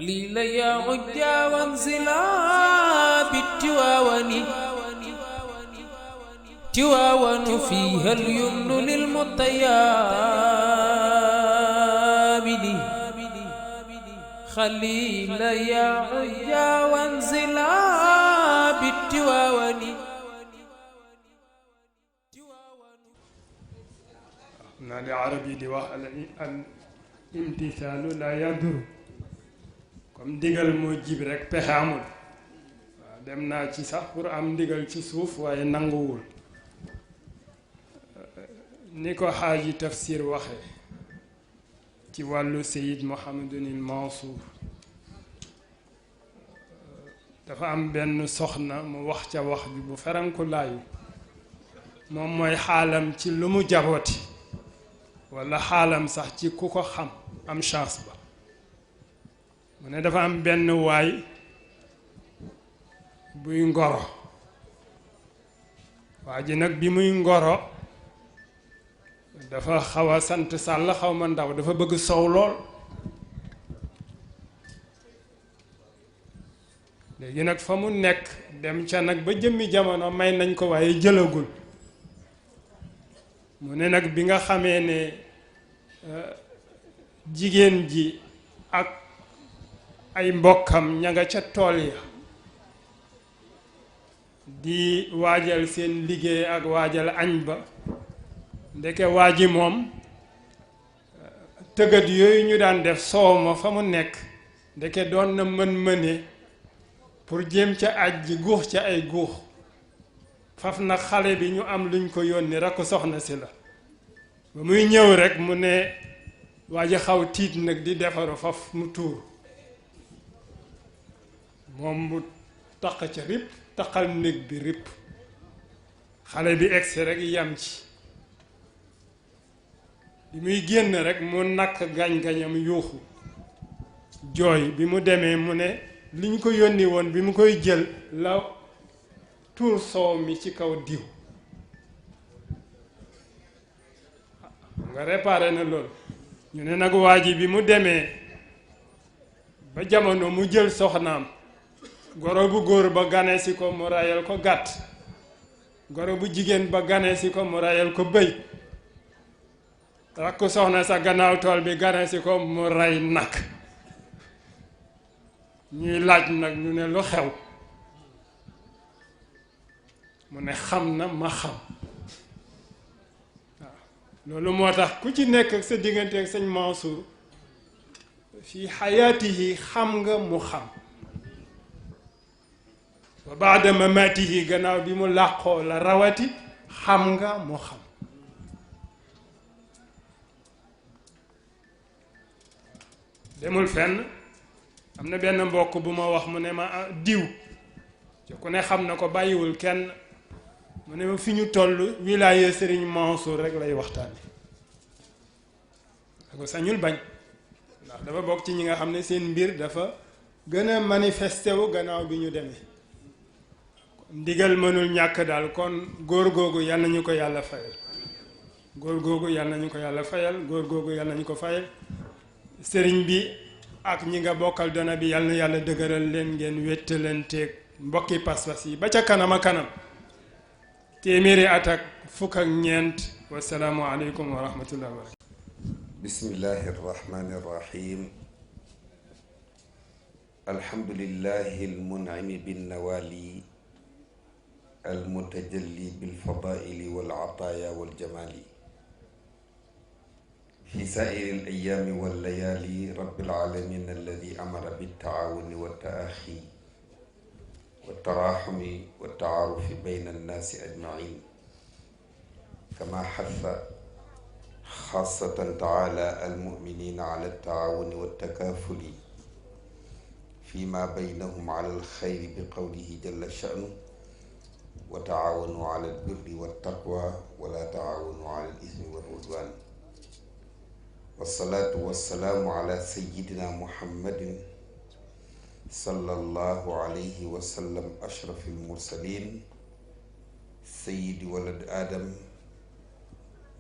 خليل يا عجا وانزلا بالتواون تواون فيها اليمن للمطيابد خليل يا عجا وانزلا بالتواون نالي عربي دي wax الامتثال لا يضر comme ndigal moo jib rek pexe amul waaw dem naa ci sax pour am ndigal ci suuf waaye nanguwul ni ko xaaji tafsir waxe ci wàllu Seyid Mouhamadunil Mansour dafa am benn soxna mu wax ca wax bi bu feranku laayu moom mooy xaalam ci lu mu jabooti walla xaalam sax ci ku ko xam am chance ba mu ne dafa am benn waay buy ngoro waa ji nag bi muy ngoro dafa xaw a sant sàll xaw ma ndaw dafa bëgg sow lool léegi nag fa mu nekk dem ca nag ba jëmmi jamono may nañ ko waaye jëlagul mu ne nag bi nga xamee ne jigéen ji ak ay mbokkam ña nga ca tool ya di waajal seen liggéey ak waajal añ ba ndeke waa ji moom tëggat yooyu ñu daan def soow ma fa mu nekk ndeke doon na mën-mëne pour jéem ca aj ji guux ca ay guux faf nag xale bi ñu am luñ ko yónni rakk soxna si la ba muy ñëw rek mu ne waa ji xaw tiit nag di defaru faf mu tuur moom mu taq ca rip taqal néeg bi rip xale bi egsi rek yam ci bi muy génn rek mu nakk gañ-gañam yuuxu jooy bi mu demee mu ne li ñu ko yónni woon bi mu koy jël la tuur soow mi ci kaw diw nga réparé na loolu ñu ne nag waa ji bi mu demee ba jamono mu jël soxnaam goro bu góor ba gane si ko mu rayal ko gàtt goro bu jigéen ba gane si ko mu rayal ko bëy rakk soxna sa gannaaw tool bi gane si ko mu ray nag ñuy laaj nag ñu ne lu xew mu ne xam na ma xam waaw loolu moo tax ku ci nekk ak sa diggante ak sëñ Mansour fii xayaatihi xam nga mu xam wa baada mamaatihi gannaaw bi mu làqoo la rawati xam nga mu xam demul fenn am na benn mbokk bu ma wax mu ne ma diw ci ku ne xam na ko bàyyiwul kenn mu ne ma fi ñu toll wilaya Serigne Mansour rek lay waxtaane da ko sañul bañ ndax dafa bokk ci ñi nga xam ne seen mbir dafa gën a manifesté wu gannaaw bi ñu demee ndigal mënul ñàkk daal kon góor googu yal nañu ko yàlla fayal góor googu yal nañu ko yàlla fayal góor googu yal nañu ko fayal sëriñ bi ak ñi nga bokkal dona bi yal na yàlla dëgëral leen ngeen wéttalanteeg mbokki pas-pas yi ba ca kanam a kanam téeméeri at ak fukk ak ñeent wasalaamu aleykum wa rahmatullah wa barakatu bismillahi arrahmani arrahim alhamdulillahi almun'imi binnawali المتجلي بالفضائل والعطايا والجمال في سائر الأيام والليالي رب العالمين الذي أمر بالتعاون والتآخي والتراحم والتعارف بين الناس أجمعين كما حث خاصة تعالى المؤمنين على التعاون والتكافل فيما بينهم على الخير بقوله جل شأنه وتعاونوا على البر والتقوى ولا تعاونوا على الإثم والعدوان والصلاة والسلام على سيدنا محمد صلى الله عليه وسلم أشرف المرسلين سيد ولد آدم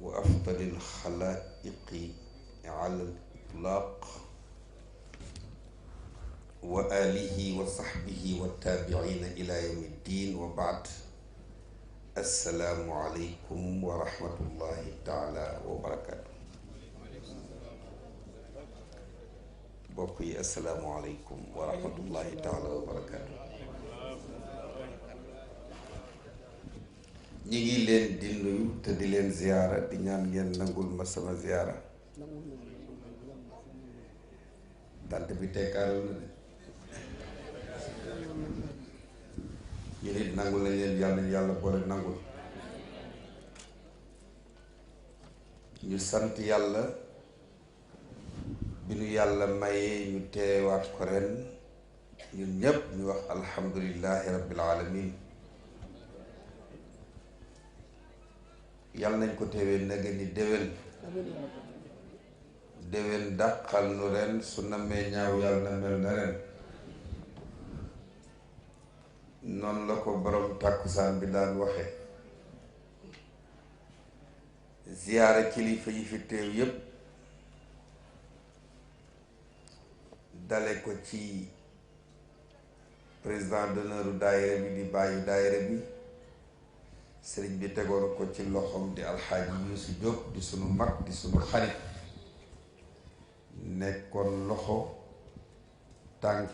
وأفضل الخلائق على الإطلاق wa alihi wa sahbihi wa tabiina ila yawmi ddin wa baad. Assalaamu aleykum wa rahmatullahi taala wa barakaatu. mbokk yi, assalaamu aleykum wa rahmatullahi taala wa barakaatu. ñi ngi leen di nuyu te di leen ziyaara, di ñaan ngeen nangul ma sama ziyaara. tant bi tekkaaral na de. ñu nit nangul nañ leen, yàlla boole nangul. ñu sant yàlla bi nu yàlla mayee ñu teewaat ko ren ñun ñépp ñu wax alhamdulillahi rabbil alamin. yàlla nañ ko teewee naga ni déwén dàqal nu ren, su namee ñaaw yàlla na mel na ren. noonu la ko borom tàkkusaan bi daan waxe. ziyaara kilifa yi fi teew yépp, dale ko ci président d'honneur daayira bi di bàyyi daayira bi, sëriñ bi tegoon ko ci loxoom di alxaaji Yuusu Jóob di sunu mag di sunu xarit, nekkoon loxo tànk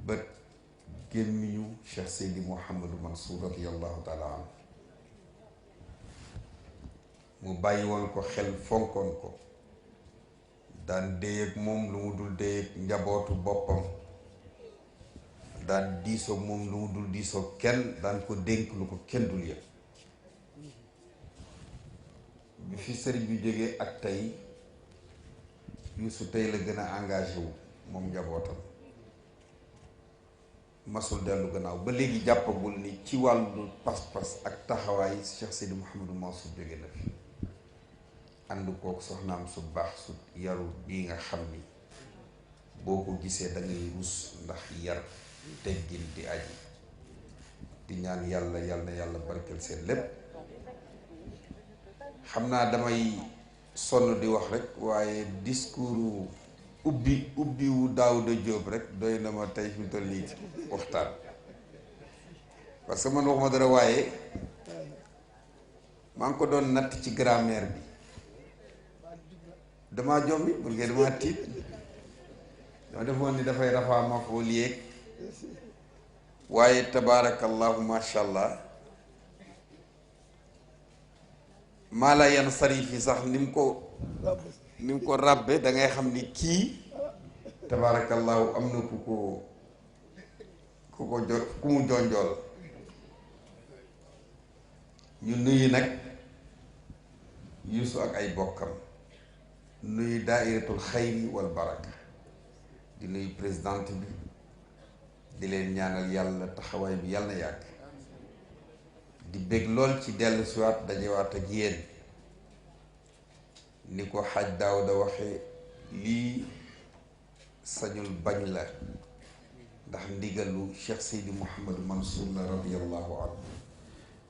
bët gémmiñu Cheikh Seydi Mouhamadou Mansour radiyallahu taala anhu. mu bàyyi woon ko xel, fonkoon ko, daan déy ak moom lu mu dul déy ak njabootu boppam, daan diisoo moom lu mu dul diisoo kenn, daan ko dénk lu ko kenn dul yëg. bi fi sëriñ bi jógee ak tey, Yuusu tey la gën a engagé wu moom njabootam, masul dellu gannaaw ba léegi. jàppagul ni ci wàllu pas-pas ak taxawaay Cheikh Seydi Mouhamadou Mansour jóge na fi, ànd kook soxnaam su baax su yaru bii nga xam ni boo ko gisee da ngay rus ndax yar teggin di aji. di ñaan yàlla na yàlla barkeel seen lépp. xam naa damay sonn di wax rek, waaye discours ubbi wu Daouda Diop rek doy na ma tey fi mu toll nii waxtaan, parce que man waxuma dara, waaye maa ngi ko doon natt ci grammaire bi. damaa jombi pour que damaa tiit, dama defoon ni dafay rafaa ma foo liyeeg, waaye tabaarakallahu masha allah. maa la yan sarif yi sax ni mu ko ràbbe da ngay xam ni kii tabaarakallahu am na ku mu jonjool. ñu nuyu nag Yuusu ak ay bokkam, nuyu daairatul xayri wal baraka, di nuyu présidente bi, di leen ñaanal yàlla taxawaay bi yàlla na yàgg. di bég lool ci dellu siwaat dajewaat ak yéen. ni ko xaj Daawda waxe, lii sañul bañ la, ndax ndigalu Cheikh Seydi Mouhamadou Mansour la radiyallahu anhu.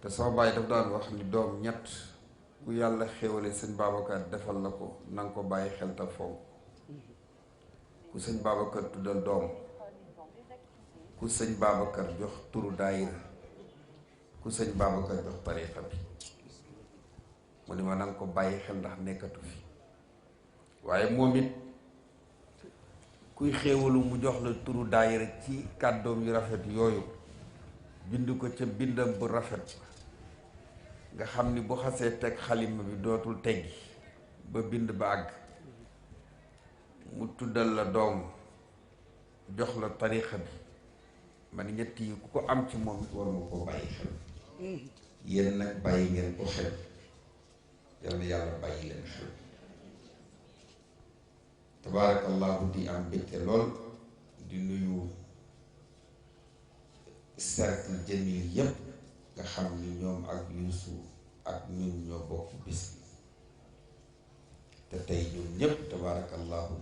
te sama bàyyi daf daan wax ni doom ñett ku yàlla xéwale sëñ Babacar defal la ko, na nga ko bàyyi xel ta fonk. ku sëñ Babacar tuddal doom, ku sëñ Babacar jox turu daayira, ku sëñ Babacar jox tariqa bi. mu ni ma na nga ko bàyyi xel ndax nekkatu fi. waaye moom it kuy xéewalu mu jox la turu daayira ci kàddoom yu rafet yooyu, bind ko ca bindam bu rafet, nga xam ni bu xasee teg xalima bi dootul teggi ba bind ba àgg. mu tuddal la doom, jox la tariqa bi. ma ni ñett yi ku ko am ci moom war nga koo bàyyi xel. yéen nag bàyyi ngeen ko xel, yal na yàlla bàyyi leen xel. tabaarakallahu di am mbégte lool di nuyu cercle jamil yépp nga xam ni ñoom ak Yuusu ak ñun ñoo bokk bis bi. te tey ñun ñépp tabaarakallahu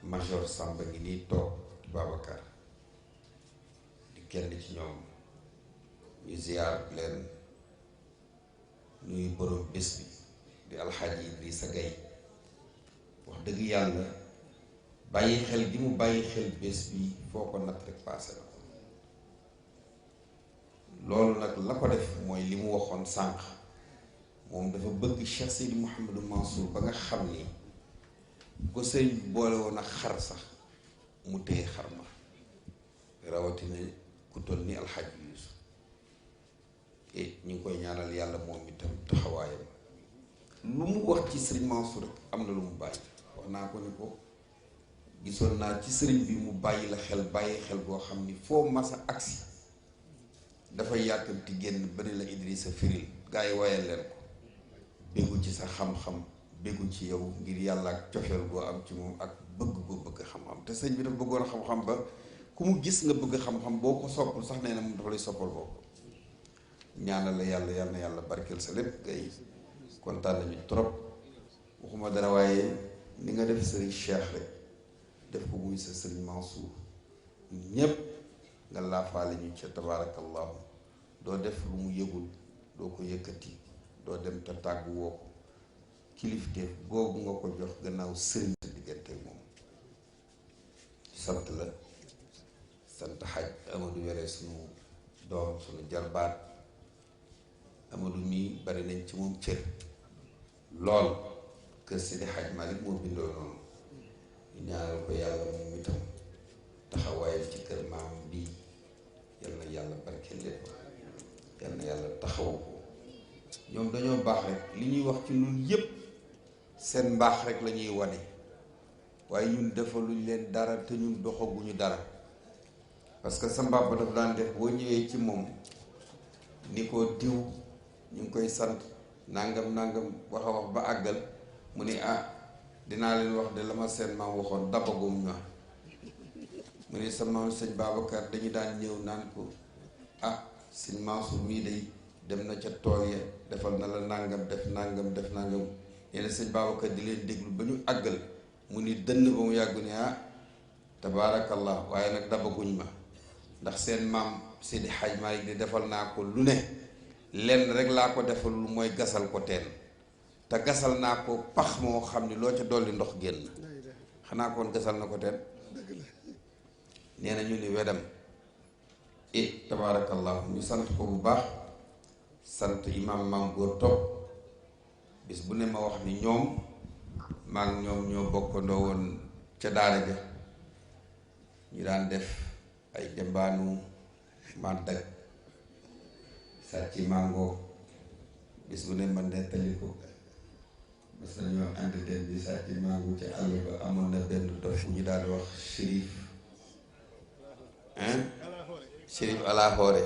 major Samba ngi nii toog di Babacar di kenn ci ñoom. ñu ziyaar leen nuyu borom bés bi di alxaaji Idrissa Gay. wax dëgg yàlla bàyyi xel gi mu bàyyi xel bés bi foo ko natt rek paase na loolu nag la ko def mooy li mu waxoon sànq moom dafa bëgg Cheikh Seydi Mouhamadou Mansour ba nga xam ni ko sëñ boole woon ak xar sax mu téye xar ma rawatina ku toll ni alxaaj Yuusuf ñu ngi koy ñaanal yàlla moom itam taxawaayam lu mu wax ci sëriñ Mansour rek am na lu mu bàyyi wax naa ko ni ko gisoon naa ci sëriñ bi mu bàyyi la xel bàyyi xel boo xam ni foo masa agsi dafay yàkkamti génn bari la Idrissa firil gaa yi wayal leen ko béggu ci sa xam-xam béggu ci yow ngir yàlla ak cofeel boo am ci moom ak bëgg boo bëgg xam-xam te sëñ bi dafa bëggoon xam-xam ba ku mu gis nga bëgg xam-xam boo ko soppul sax nee na moom dafa lay soppal boo ko ñaanal la yàlla yal na yàlla barkeel sa lépp ngay kontaan nañu trop waxuma dara waaye ni nga def sëriñ Cheikh rek def ko muy sa sëriñ Mansour ñépp nga laafaale ñu ca tabaarakallahu doo def lu mu yëgul doo ko yëkkati doo dem te tàggu woo ko kilifteef googu nga ko jox gannaaw sëriñ sa diggante moom sant la sant xaj Amadou Wele sunu doom sunu jarbaat Amadou mii bari nañ ci moom cër lool kër Seydi Xaj Malik moo bindoo noonu ñaanal ko yàlla moom itam taxawaayam ci kër maam bii yal na yàlla barke lépp yal na yàlla taxawu ko ñoom dañoo baax rek li ñuy wax ci ñun yépp seen mbaax rek la ñuy wane waaye ñun defaluñ leen dara te ñun doxaguñu dara parce que sa mbàbb daf daan def boo ñëwee ci moom ni ko diw ñu ngi koy sant nangam nangam wax a wax ba àggal mu ni dinaa leen wax de la ma seen maam waxoon dabagum ñoo mu ni sa maam sëñ Babacar dañu daan ñëw naan ko sëñ Mansour mii day dem na ca tool ya defal na la nangam def nangam def nangam yenn sëñ Babacar di leen déglu ba ñu àggal mu ni dënn ba mu yàggu ni tabaarakallah waaye nag dabaguñ ma ndax seen maam Seydi Hadj Malick di defal naa ko lu ne lenn rek laa ko defal lu mooy gasal ko teen te gasal naa ko pax moo xam ni loo ca dolli ndox génn xanaa koon gasal na ko teen nee na ñu ni wedam tabaarakallah ñu sant ko bu baax sant imam Maam Góor Top bis bu ne ma wax ni ñoom maa ngi ñoom ñoo bokkandoo woon ca daara ja ñu daan def ay jambaanu màndag sàcci màngoo bis bu ne ma nettali ko mas nañoo ànd den bi sàcci màngo ci àll ba amoon na benn dof bu ñu daan wax Chérif Alaxoore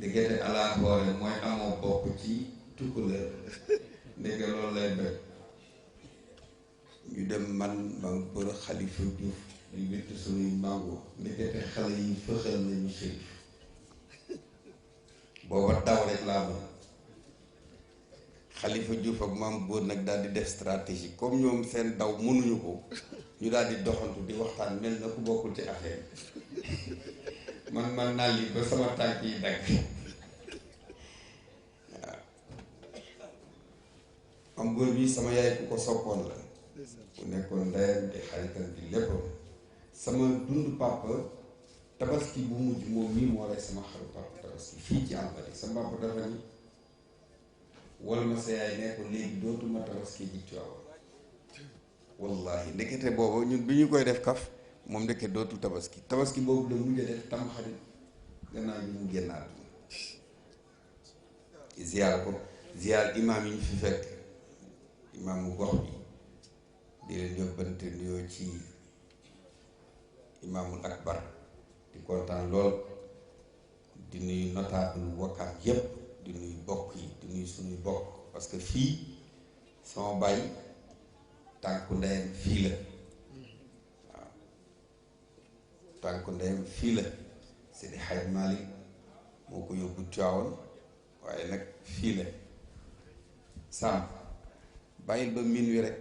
diggante Alaxoore mooy amoo bokk ci tukkuleer ndeke loolu lay bëgg ñu dem man bër Xalifa Juuf ñu witt suñuy màngo ndekete xale yi fëxal nañu Chérif booba daw rek laa moom Xalifa Juuf ak Maam Góor nag daal di def stratégie comme ñoom seen daw mënuñu ko ñu daal di doxantu di waxtaan mel na ku bokkul ci affaire man naa lii ba sama tànk yi dagg waaw Maam Góor bi sama yaay ku ko soppoon la ku nekkoon ndeyam di xaritam di léppam sama dund papa tabaski bu mujj moom mii moo rey sama xaru papa tabaski fii ci Almadi sama papa dafa ni wala ma sa yaay ne ko léegi dootuma tabaski ji Tiwaawan wallahi ndekete boobu ñun bi ñu koy def kaf moom ndeke dootul tabaski boobu la mujj def tam xarit gannaaw bi mu génn àdduna ziyaar ko ziyaar imaam yi ñu fi fekk imaamu gox bi di leen yóbbante nuyoo ci imaamul akbar di kontaan lool di nuyu notable Wakaam yépp di nuyu bokk yi di nuyu suñuy bokk parce que fii sama baay tànku ndeyam fii la waaw tànku ndeyam fii la Seydi Hadj Malick moo ko yóbbu Tiwaawan waaye nag fii la sàmm bàyyil ba miin wi rek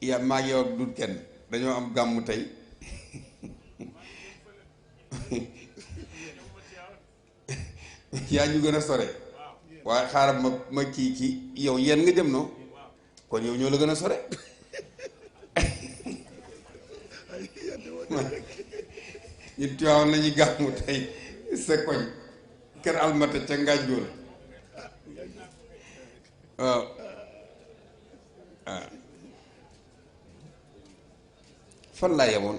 yaa maa ngi yow ak dut kenn dañoo am gàmmu tey yaa ñu gën a sore waaye xaaral ma kii yow yéen nga jëm noo kon yow ñoo la gën a sore ñu Tiwaawan lañuy gàmmu tey sa koñ kër almata ca ngànjool waaw fan laa yemoon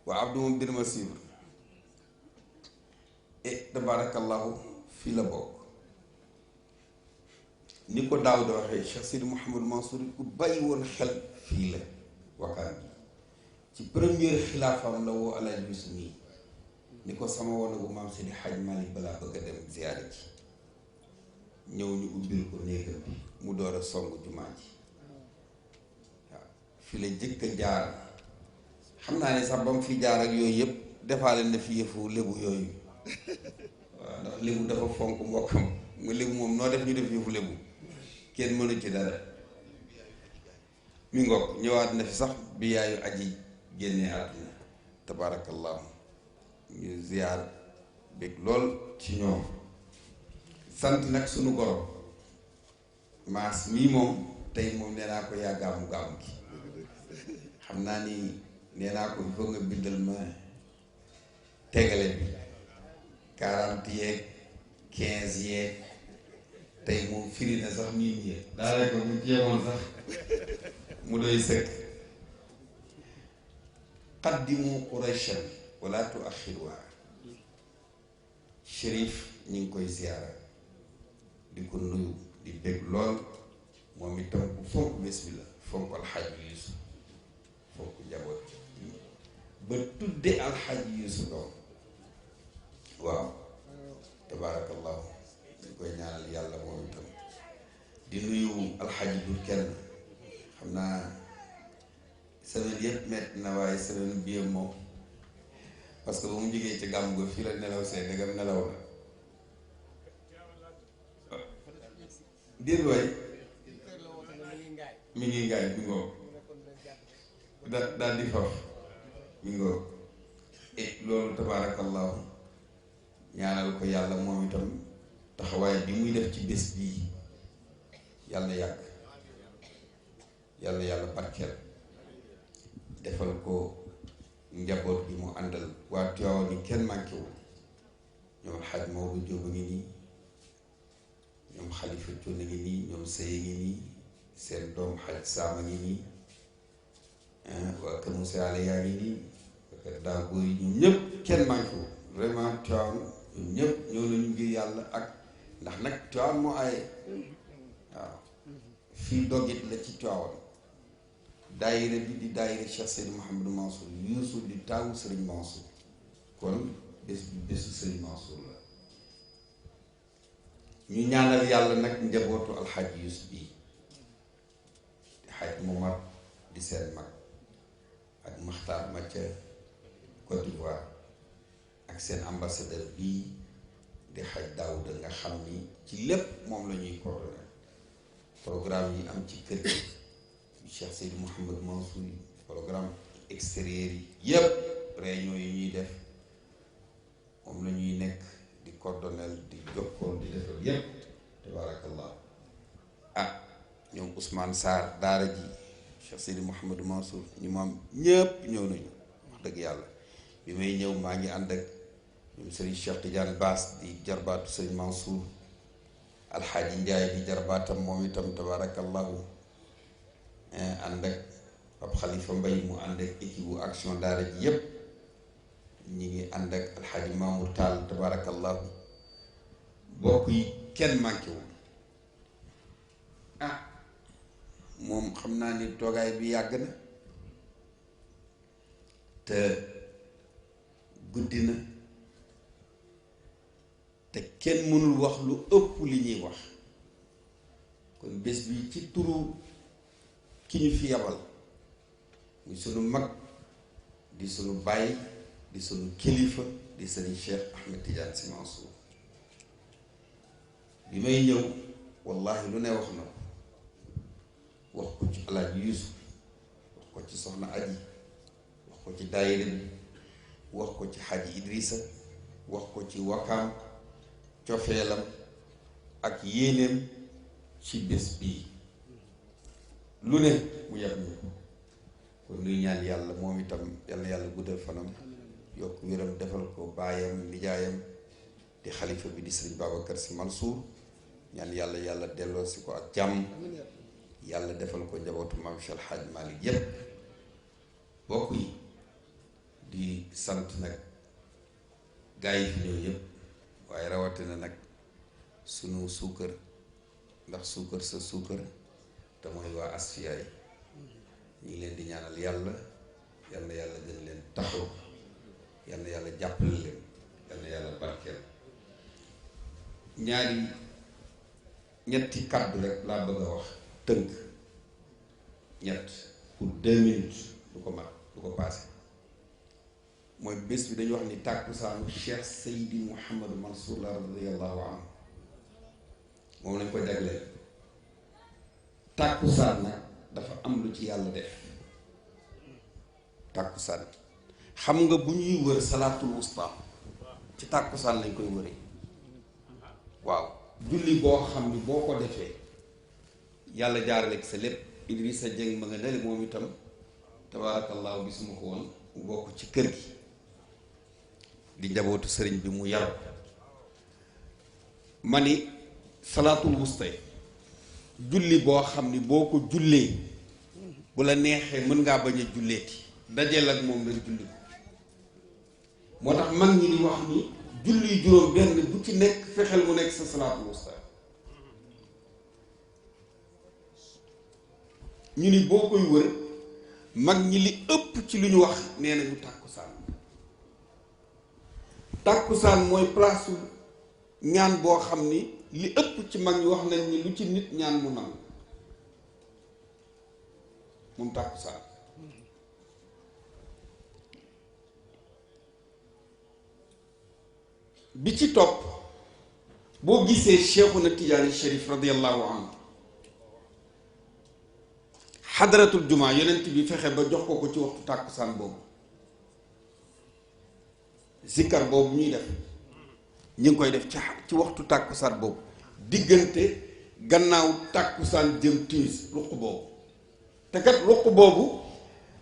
waaw Abdou moom dina ma suivre tabarakallahu fii la bokk ni ko daaw da waxee Cheikh Sidi Mouhamadou Mansour ku bàyyi woon xel fii la wakkaan bi ci première xilaafam la woo Alaaji Yuusu nii ni ko sama woon bu maam Sidi Hadj Malick balaa bëgg a dem ziyaare ji ñëw ñu ubbil ko néegam bi mu door a song jumaa ji waaw fi la jëkk a jaar xam naa ne sax ba mu fi jaar ak yooyu yëpp defaale na fi yëfu lébu yooyu waaw ndax lébu dafa fonk mbokkam nga lébu moom noo def ñu def yëfu lébu kenn mënu ci dara mi ngoog ñëwaat na fi sax bi yaayu aji génnee àdduna tabaarakallahu ñu ziyaar bég lool ci ñoom sant nag sunu goro maas mii moom tey moom nee naa ko yaa gàmmu gàmmu gi xam naa ni nee naa ko il faut nga bindal ma tegale bi 40 yeeg 15 yeeg tey moom firi na sax nit ñi daanaka bu jéemoon sax mu doy sëkk qaddimu qurayshan wala tuaxiruha Chérif ñu ngi koy ziyaara di ko nuyu di bég lool moom itam bu fonk bés bi la fonk alxaaji Yuusu fonk njaboot ba tudde alxaaji Yuusu doom waaw tabaarakallahu ñu koy ñaanal yàlla moom itam di nuyu alxaaji Dur Kenn xam naa semaine yëpp metti na waaye semaine bi yëpp moom parce que ba mu jógee ci gàmm ga fii la nelaw see dëggam nelaw na déet waay mi ngi ngaay bi ngoo daal di faf mi ngoo loolu tabaarakallahu ñaanal ko yàlla moom itam taxawaay bi muy def ci bés bii yàlla yàgg yàlla barkeel defal ko njaboot bi mu àndal waa Tiwaawan ni kenn manqué wu ñoom xaj Maodo Jóob a ngi nii ñoom Xalifa Cuun a ngi nii ñoom Seye ngi nii seen doom xaj Saam a ngi nii waa kër Moussa Allé yaa ngi nii waa kër daa góor yi ñoom ñëpp kenn manqué wu vraiment Tiwaawan ñoom ñëpp ñëw nañu ngir yàlla ak ndax nag Tiwaawan moo aaye waaw fii doggit la ci Tiwaawan daayira bi di daayira Cheikh Seydi Mouhamadou Mansour Yuusu di taawu Serigne Mansour kon bés bi bésu Serigne Mansour la ñu ñaanal yàlla nag njabootu alxaaji Yuusu bii di xaaj Momar di seen mag ak Maxtaar ma ca Côte d'Ivoire ak seen ambassadeur bii di xaaj Daawuda nga xam ni ci lépp moom la ñuy coordonné programme yi am ci kër gi Cheikh Seydi Mouhamadou Mansour yi programme extérieur yi yépp réunion yi ñuy def moom la ñuy nekk di coordonnel di jokkool di defal yépp tabarakallah ñoom Ousmane Sarr daara ji Cheikh Seydi Mouhamadou Mansour ñu maam ñépp ñëw nañu wax dëgg yàlla bi may ñëw maa ngi ànd ak ñoom Serigne Cheikh Tidiane Bass di jarbaatu Serigne Mansour alxaaji Njaay di jarbaatam moom itam tabarakallahu ànd ak Pape Khalifa Mbay mu ànd ak équipe bu action daara ji yépp ñi ngi ànd ak alxaaji Mamour Tall tabarakallahu bokk yi kenn manqué wu moom xam naa ni toogaay bi yàgg na te guddi na te kenn mënul wax lu ëpp li ñuy wax kon bés bi ci turu ki ñu fi yabal muy sunu mag di sunu baay di sunu kilifa di sëriñ Cheikh Ahmed Tidiane Sy Mansour bi may ñëw wallahi lu ne wax na ko wax ko ci Alaaji Yuusuf wax ko ci soxna Aji wax ko ci daayira bi wax ko ci Xaaji Idrissa wax ko ci Wakaam cofeelam ak yéeneem ci bés bii lu ne mu yàgg ñu ko kon nuy ñaan yàlla moom itam yal na yàlla guddal fanam yokk wéram defal ko baayam nijaayam di xalifa bi di sëriñ Babacar Sy Mansour ñaan yàlla yàlla delloo si ko ak jàmm yàlla defal ko njabootu maam Cheikh El Hadj Malick yépp bokk yi di sant nag gaa yi fi ñëw yépp waaye rawatina nag sunu suukar ndax suukar sa suukar te mooy waa Asfiya yi ñu ngi leen di ñaanal yàlla yal na yàlla gën leen taxaw yal na yàlla jàppale leen yal na yàlla barkeel ñetti kàddu rek laa bëgg a wax tënk ñett pour 2 minutes du ko mat du ko paase mooy bés bi dañu wax ni tàkkusaanu Cheikh Seydi Mouhamadou Mansour la radiyallahu anhu moom lañ ko jagleel tàkkusaan nag dafa am lu ci yàlla def tàkkusaan xam nga bu ñuy wër salaatul wusta ci tàkkusaan lañ koy wëri waaw julli boo xam ni boo ko defee yàlla jaarale ak sa lépp Idrissa Dieng ma nga nele moom itam tabaarakallaahu gisuma ko woon mu bokk ci kër gi di njabootu sëriñ bi mu yar ma ni salaatul wusta julli boo xam ni boo ko jullee bu la neexee mën ngaa bañ a julleeti dajeel ak moom nga julli ko moo tax mag ñi di wax ni julli juróom benn bu ci nekk fexeel mu nekk sa salaatul wusta ñu ni boo koy wër mag ñi li ëpp ci lu ñu wax nee nañu tàkkusaan mooy place ñaan boo xam ni li ëpp ci mag ñi wax nañ ni lu ci nit ñaan mu nangu moom tàkkusaan bi ci topp boo gisee Cheikhuna Tijaani Cherif radiyallahu anhu xadaratul jumaa yonent bi fexe ba jox ko ci waxtu tàkkusaan boobu zikkar boobu ñuy def ñu ngi koy def ci waxtu tàkkusaan boobu diggante gannaaw tàkkusaan jëm timis ruq boobu te kat ruq boobu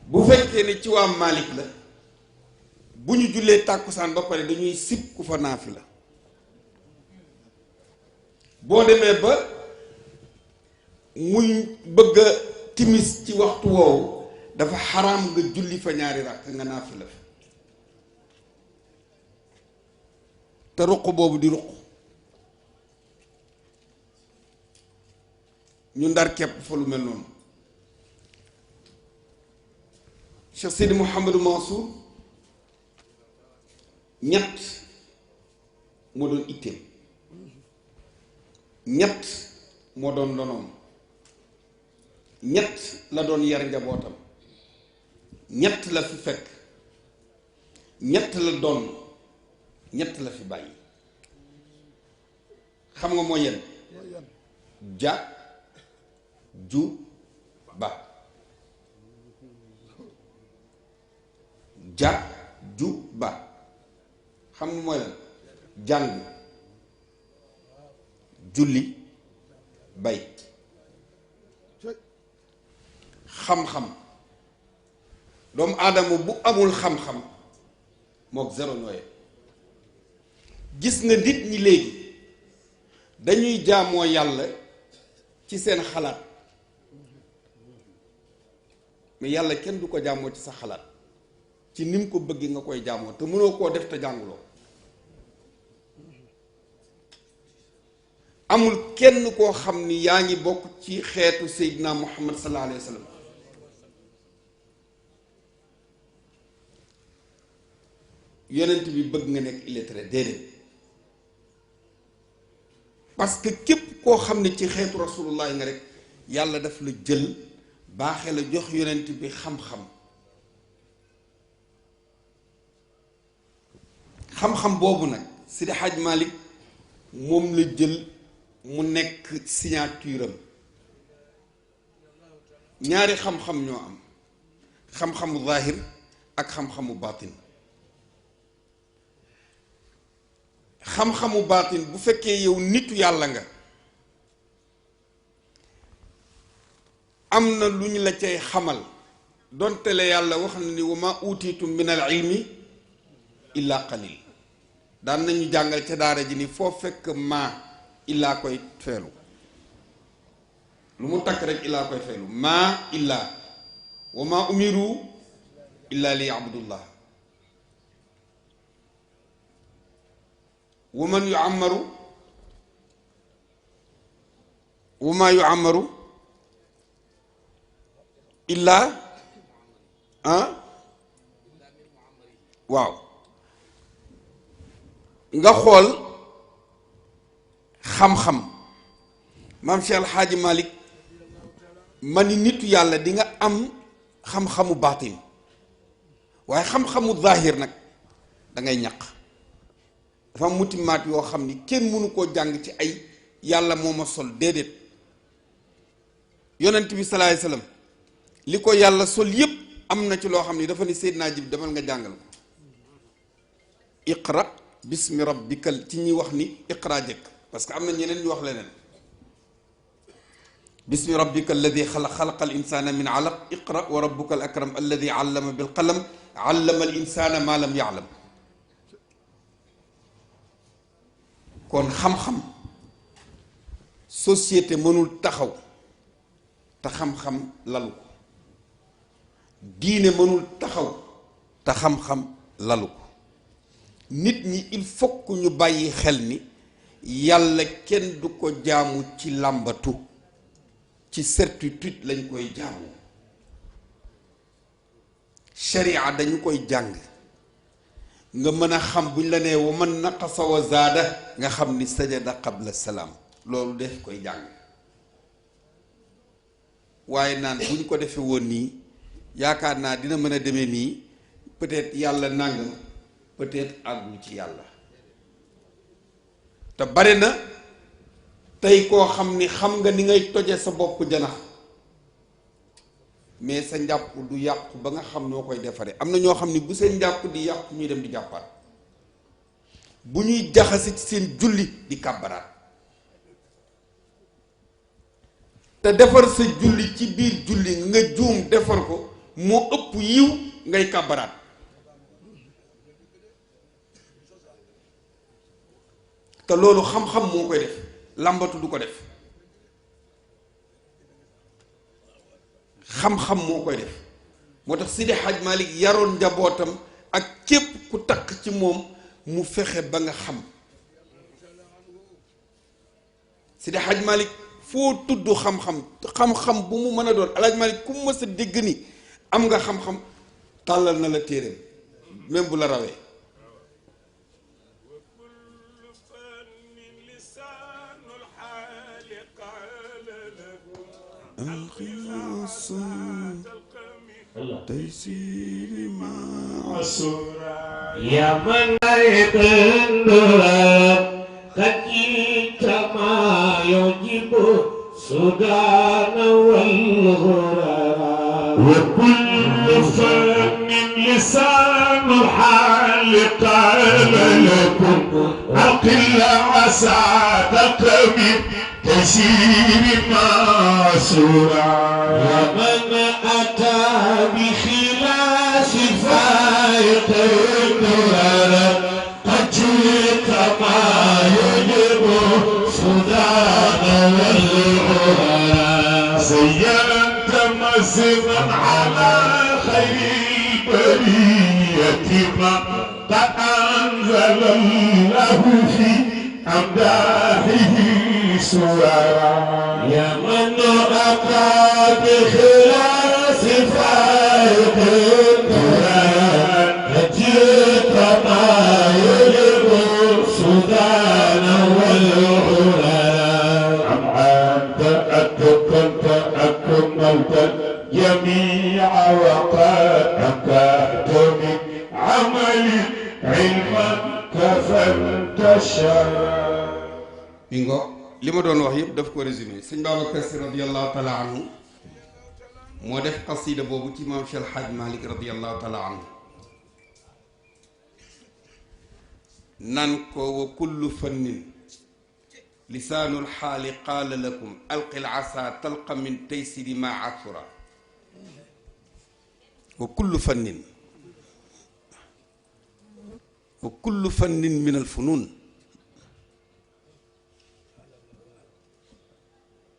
bu fekkee ne ci waa Malik la bu ñu jullee tàkkusaan ba pare dañuy sib ku fa naafi la boo demee ba muy bëgg a timis ci waxtu woowu dafa xaraam nga julli fa ñaari ràkk nga naafi la te ruq boobu di ruq ñu ndar kepp fa lu mel noonu Cheikh Seydi Mouhamadou Mansour ñett moo doon itteem ñett moo doon donoom ñett la doon yar njabootam ñett la fi fekk ñett la doon ñett la fi bàyyi xam nga mooy yenn ja ju ba ja ju ba xam nga mooy lan jàng julli bay xam-xam doomu aadama bu amul xam-xam mook zéro ñooye gis nga nit ñi léegi dañuy jaamoo yàlla ci seen xalaat mais yàlla kenn du ko jaamoo ci sa xalaat ci ni mu ko bëgg nga koy jaamoo te mënoo koo def te jànguloo amul kenn koo xam ni yaa ngi bokk ci xeetu Seydina Muhammad sallallahu alayhi wa sallam yonent bi bëgg nga nekk illettré déedéet parce que képp koo xam ne ci xeetu rasulullah nga rek yàlla daf la jël baaxee la jox yonent bi xam-xam xam-xam boobu nag Sidi Hadj Malick moom la jël mu nekk signature am ñaari xam-xam ñoo am xam-xamu zahir ak xam-xamu baatin. xam-xamu baatin bu fekkee yow nitu yàlla nga am na lu ñu la cay xamal donte la yàlla wax na ni wa ma utiitum min al ilmi illa qalil daan nañu jàngal ca daara ji ni foo fekk maa illaa koy feelu lu mu takk rek illaa koy feelu maa illaa wa ma umiru illa li yabudullah wa man yuammaru wa ma yuammaru illaa waaw nga xool xam-xam maam Cheikh El Hadji Malick ma ni nitu yàlla di nga am xam-xamu baatin waaye xam-xamu zahir nag da ngay ñaq dafa am mutimaat yoo xam ni kenn mënu koo jàng ci ay yàlla moo ma sol déedéet yonent bi salaay salaam li ko yàlla sol yépp am na ci loo xam ni dafa ni Seydina Jibril demal nga jàngal ko iqra bismi rabbikal ci ñi wax ni iqra jëkk parce que am na ñeneen ñu wax leneen bismi rabbika alladi xalaq xalaqa al insana min alaq iqra wa rabbuka al akram alladi allama bil qalam allama al insana ma lam yaalam kon xam-xam société mënul taxaw te xam-xam lalu ko diine mënul taxaw te xam-xam lalu ko nit ñi il faut que ñu bàyyi xel ni yàlla kenn du ko jaamu ci làmbatu ci certitude lañ koy jaamu sharia dañu koy jàng nga mën a xam buñ la nee wa man naqasa wa zaada nga xam ni sajada qabla salaam loolu def koy jàng waaye naan buñ ko defee woon nii yaakaar naa dina mën a demee nii peut-être yàlla nangam peut-être àggul ci yàlla te bare na tey koo xam ni xam nga ni ngay toje sa bopp janax mais sa njàpp du yàqu ba nga xam noo koy defaree am na ñoo xam ni bu seen njàpp di yàqu ñuy dem di jàppaat bu ñuy jaxase ci seen julli di kàbbaraat te defar sa julli ci biir julli nga juum defar ko moo ëpp yiw ngay kàbbaraat te loolu xam-xam moo koy def làmbatu du ko def xam-xam moo koy def moo tax Sidi Hadj Malick yaroon njabootam ak képp ku takk ci moom mu fexe ba nga xam Sidi Hadj Malick foo tudd xam-xam bu mu mën a doon El Hadj Malick ku mu mës a dégg ni am nga xam-xam tàllal na la téereem même bu la rawee تيسير ما عسورا يا من يقندر خجيت ما يجب سودان والغرار وكل فن لسان الحال قال لكم أقل عسادك من تيسير ما عسورا يا من أتى بخلاف فائق الدرر قد جئت ما يجب سودان والغرر زينت مسجدا على خير البرية ما قد أنزل الله في أمداحه سورا يا من أتى بخلاف فائق القرآن أجيت ما يجب سودان والعلا أم أنت أكملت جميع وقد أكدت من عمل علما كفلت الشر bingo li ma doon wax yëpp daf ko résumé sëñ Babacar Si radiyallahu taala anhu moo def qasida boobu ci maam Cheikh Hadj Malick radiyallahu taala anhu nan ko wa kullu fannin lisaanul xaali qaala lakum alqil asa talqa min taysiri ma asura wa kullu fannin min alfunun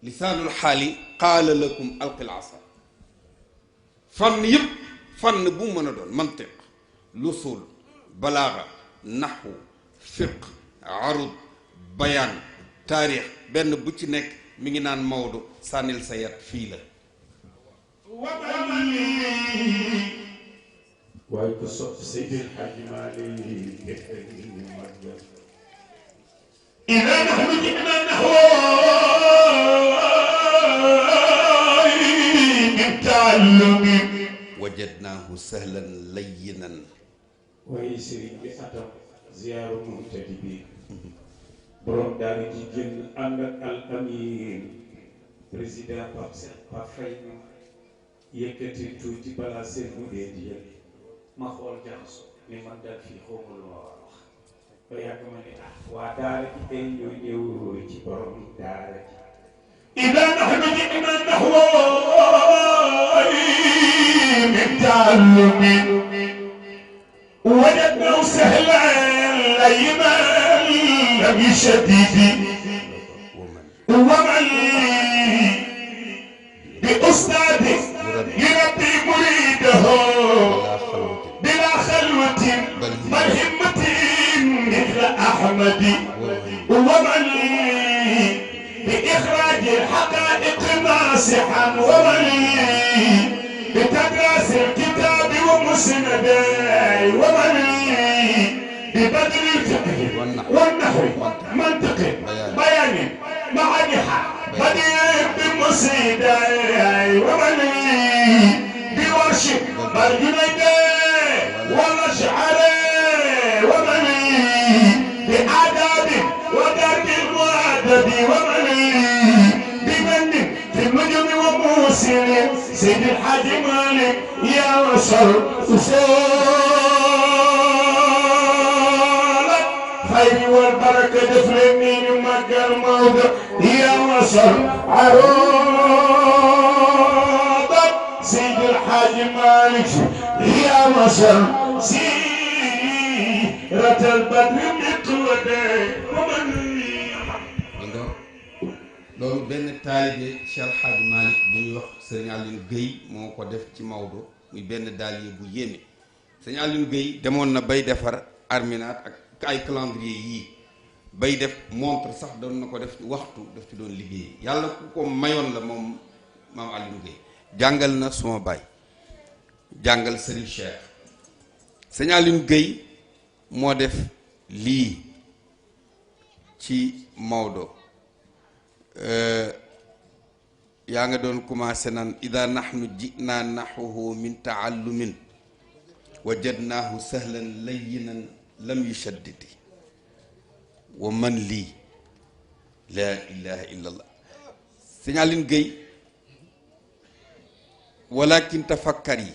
lisaanul xaali qaala lakum alqil asa fànn yëpp fànn bu mu mën a doon mantiq lusul balaaga naxwu fiq arud bayaan taarix benn bu ci nekk mi ngi naan Maodo sànnil sa yat fii la waaye ko sopp Seydil Hadji Malick إذا نحن جئنا نحو من تعلم wajadnaahu sahlan layyinan waaye sëriñ bi atam ziyaaru muhtadi bi borom daara ji génn ànd ak al amin président Pape Faye yëkkati tuuti balaa seen bu dee di yëg ma xool jaxaso ni man daal fii xawma lu ma war a wax ba yàgg ma ne waa daara ji tey ñoo ñëw ci borom daara ji إذا نحن جئنا نحو من تعلم وجدناه سهلا لينا لم يشدد ومن بأستاذ يربي مريده بلا خلوة بل همة مثل أحمد ومن بإخراج الحقائق ناصحا ومن بتدريس الكتاب ومسنده ومن ببدل الفقه والنحو منطق بيان معانيها بديع بمسيده ومن بورش برجلده والاشعار ومن بآداب ودرب المؤدب ومن بمن في النجم وموسم سيد الحاج مالك يا وصل وصولك خير والبركة دفلنين مكة الموضع يا وصل عروضك سيد الحاج مالك يا وصل سيرة البدر مقودة ومن loolu benn taalibe Cheikh Hadj Malick bu ñuy wax sëñ Alioune Guèye moo ko def ci Maodo muy benn daaliye bu yéeme sëñ Alioune Guèye demoon na bay defar arminaat ak ay calendrier yii bay def montre sax doon na ko def waxtu daf ci doon liggéey yàlla ku ko mayoon la moom maam Alioune Guèye jàngal na suma baay jàngal Serigne Cheikh sëñ Alioune Guèye moo def lii ci Maodo yaa nga doon commencé naan ida nahnu jinaa naxwahu min taallumin wajadnaahu sahlan layyinan lam yushaddidi wa man lii laa ilaha illa allah sëñ Alioune Guèye walakin tafakkar yi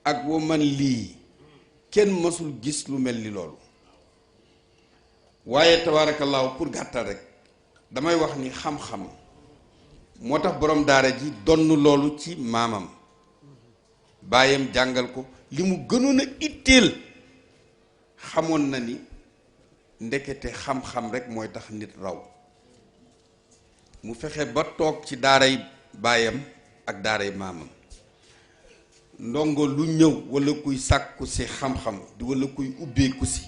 ak wa man lii kenn mësul gis lu mel ni loolu waaye tabaarakallaahu pour gàttal rek damay wax ni xam-xam moo tax borom daara ji donn loolu ci maamam baayam jàngal ko li mu gënoon a itteel xamoon na ni ndekete xam-xam rek mooy tax nit raw mu fexe ba toog ci daaray baayam ak daaray maamam ndongo lu ñëw walla kuy sàkku si xam-xam di walla kuy ubbeeku si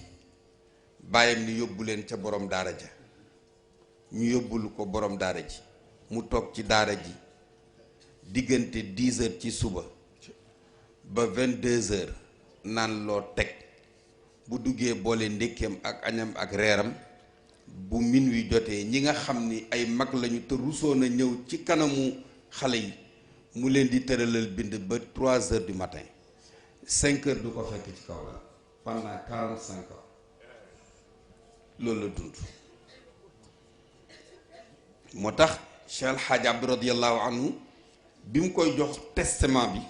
baayam ni yóbbu leen ca borom daara ja ñu yóbbul ko borom daara ji mu toog ci daara ji diggante 10 heures ci suba ba 22 heures naan loo teg bu duggee boole ndékkeem ak añam ak reeram bu minuit jotee ñi nga xam ni ay mag lañu te rusoon a ñëw ci kanamu xale yi mu leen di tëralal bind ba 3 heures du matin 5 heures du ko fekk ci kaw la pendant 45 ans loolu la dund moo tax Cheikh El Hadj Abdou radiyallahu anhu bi mu koy jox testament bi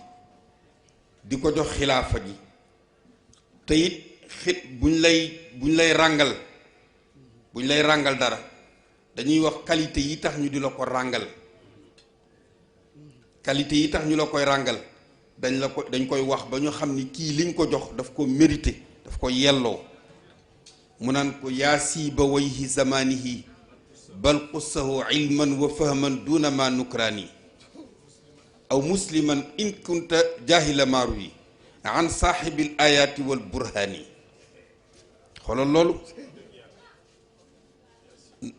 di ko jox xilaafa gi te it xit buñ lay ràngal dara dañuy wax qualité yi tax ñu di la ko ràngal qualité yi tax ñu la koy ràngal dañ koy wax ba ñu xam ni kii liñ ko jox daf ko mérité daf ko yelloo mu naan ko yaa siiba wayhi zamanihi bal qussahu ilman wa fahman duna ma nukraani aw musliman in kunta jahila maaru yi an saaxibil ayaati wal burhaani xoolal loolu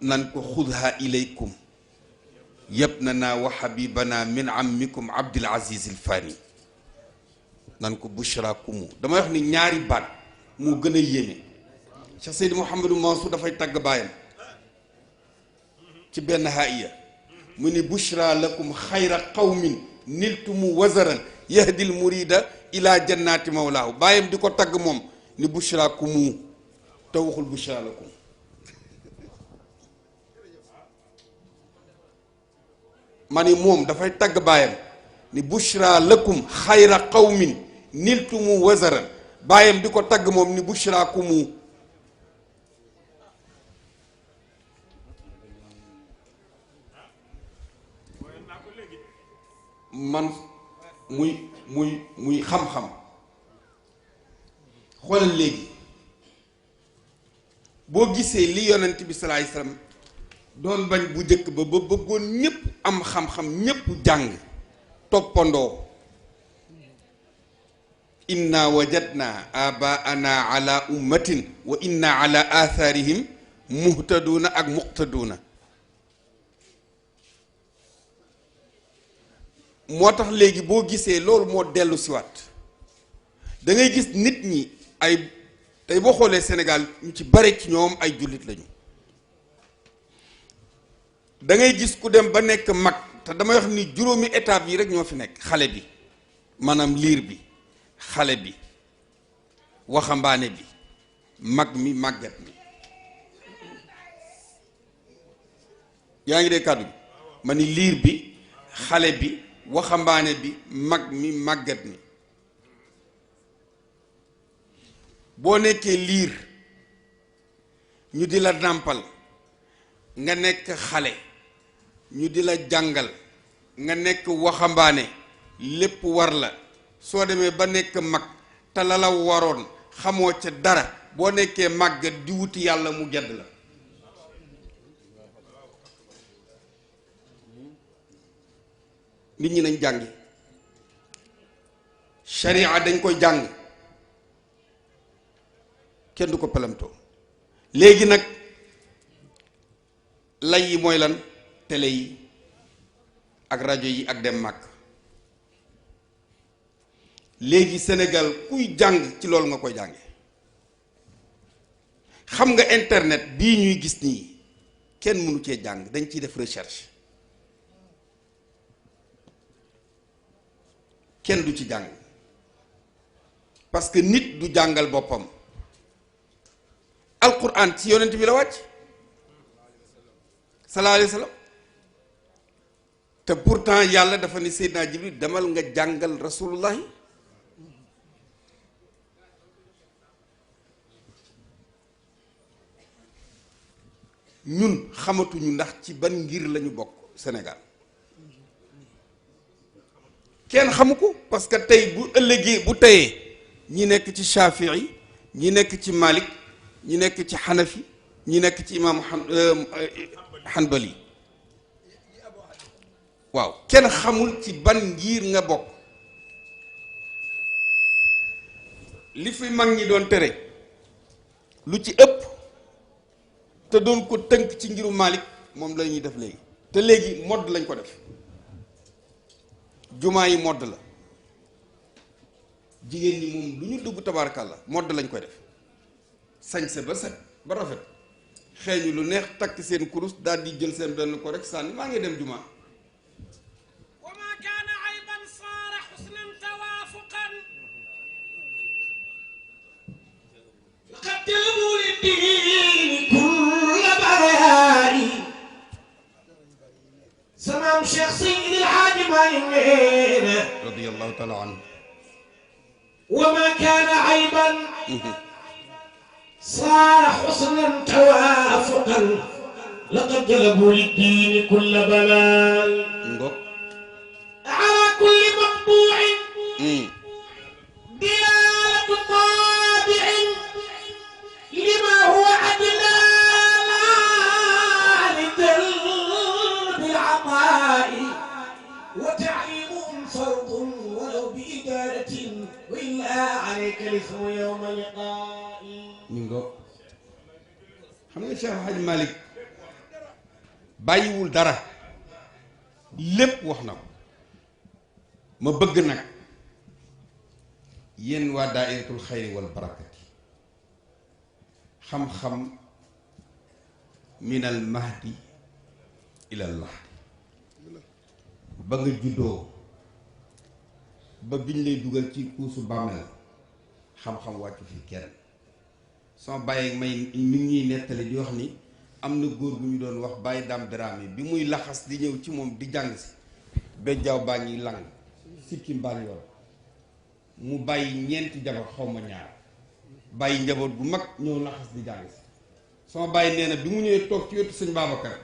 nan ko xudha ilaykum yabnana wa xabibana min ammikum abdul aziz il fani nan ko bushrakumu damay wax ni ñaari baat moo gën a yéeme Cheikh Seydi Mouhamadou Mansour dafay tagg baayam ci benn haaya mu ni bushra lakum xayra qawmin niltumu wazaran yahdil murida ila jannati mawlaahu baayam di ko tagg moom ni bushrakumu te waxul bushra lakum ma ni moom dafay tagg baayam ni bushra lakum xayra qawmin niltumu wazaran baayam di ko tagg moom ni bushra kumu man muy xam-xam xoolal léegi boo gisee li yonent bi salaay salaam doon bañ bu njëkk ba bëggoon ñépp am xam-xam ñépp jàng toppandoo inna wajadna abaana ala ummatin wa inna ala atharihim muhtaduuna ak muqtaduuna moo tax léegi boo gisee loolu moo dellu siwaat da ngay gis nit ñi ay tey boo xoolee Sénégal ñu ci bare ci ñoom ay jullit lañu da ngay gis ku dem ba nekk mag te damay wax ni juróomi étape yi rek ñoo fi nekk xale bi maanaam liir bi xale bi waxambaane bi mag mi màggat mi yaa ngi dee kàddu gi ma ni liir bi xale bi waxambaane bi mag mi màggat mi boo nekkee liir ñu di la nàmpal nga nekk xale ñu di la jàngal nga nekk waxambaane lépp war la soo demee ba nekk mag te la la waroon xamoo ca dara boo nekkee màggat di wuti yàlla mu gedd la nit ñi nañ jàngi sharia dañ koy jàng kenn du ko pelamtoo léegi nag lay yi mooy lan télé yi ak rajo yi ak dem màkk léegi Sénégal kuy jàng ci loolu nga koy jànge xam nga internet bii ñuy gis nii kenn mënu cee jàng dañ ciy def recherche kenn du ci jàng parce que nit du jàngal boppam alquran ci yonent bi la wàcc sallallahu alayhi wa sallam te pourtant yàlla dafa ni Seydina Jibril demal nga jàngal rasulullahi ñun xamatuñu ndax ci ban ngir lañu bokk Sénégal kenn xamu ko parce que tey bu ëllëgee bu teyee ñi nekk ci Shafii ñi nekk ci Malik ñi nekk ci Hanafi ñi nekk ci imaamu Hanbali waaw kenn xamul ci ban ngir nga bokk li fi mag ñi doon tere lu ci ëpp te doon ko tënk ci ngiru Malik moom la ñuy def léegi te léegi modd lañ ko def jumaa yi modd la jigéen ñi moom lu ñu dugg tabaarakàlla modd lañ koy def sañse ba set ba rafet xeeñu lu neex takk seen kurus daal di jël seen benn ko rek sànni maa ngi dem jumaa wa ma kaana ayban saara xusnan tawaafuqan xattilamu liddiini kulla bayaani samaam Cheikh Seydi El Hadji Malick radiyallahu taala anhu وما كان عيبا صار حسنا توافقا لقد جلبوا للدين كل بلاء على كل مطبوع ديانة طابع لما هو عدلان لدلب العطاء وتعليم فرض ولو بإدارة وإلا عليك الإثم يوم لقائي. xam nga Cheikh Hadj Malick bàyyiwul dara lépp wax na ko ma bëgg nag yéen waa daairatul xayri wal barakati xam-xam minal mahdi ilal lahdi ba nga juddoo ba biñ lay dugal ci kuusu bàmmeel xam-xam wàccu fi kenn sama bàyyi may mi ngi nettali di wax ni am na góor bu ñu doon wax Baye Dame Dramé bi muy laxas di ñëw ci moom di jàng si bejjaaw baa ngi lang sikkim baa ngi yor mu bàyyi ñeenti jabar xaw ma ñaar bàyyi njaboot bu mag ñëw laxas di jàng si sama bàyyi nee na bi mu ñëwee toog ci wetu sëñ Babacar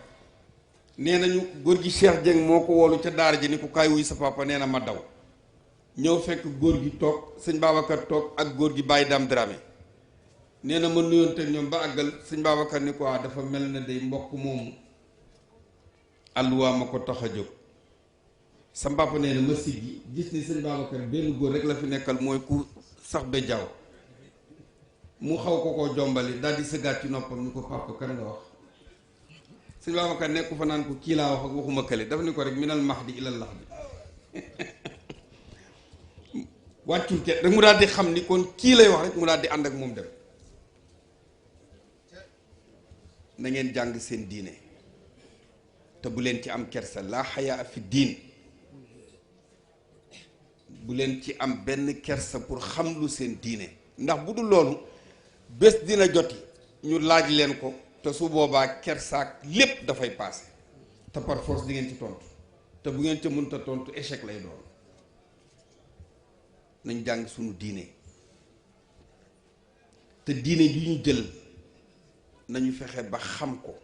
nee nañu góor gi Cheikh Dieng moo ko woolu ca daara ji ni ko kaay wuy sa papa nee na ma daw ñëw fekk góor gi toog sëñ Babacar toog ak góor gi Baye Dame Dramé nee na ma nuyoonte ñoom ba àggal sëñ Babacar ni ko dafa mel na day mbokk moomu alluwaa ma ko tax a jóg sa papa nee na ma siggi gis ni sëñ Babacar benn góor rek la fi nekkal mooy ku sax be jaaw mu xaw ko koo jombali daal di sëggaat ci noppam ni ko papa kan nga wax sëñ Babacar nekk fa naan ko kii laa wax ak waxuma kële daf ni ko rek minal mahdi ilal lahdi wàccul kenn rek mu daal di xam ni kon kii lay wax rek mu daal di ànd ak moom dem. na ngeen jàng seen diine te bu leen ci am kersa laa xayaa fi diin bu leen ci am benn kersa pour xam lu seen diine ndax bu dul loolu bés dina joti ñu laaj leen ko te su boobaa kersaak lépp dafay paase te par force di ngeen ci tontu te bu ngeen ca mënta tontu échec lay doon nañ jàng sunu diine te diine ju ñu jël nañu fexe ba xam ko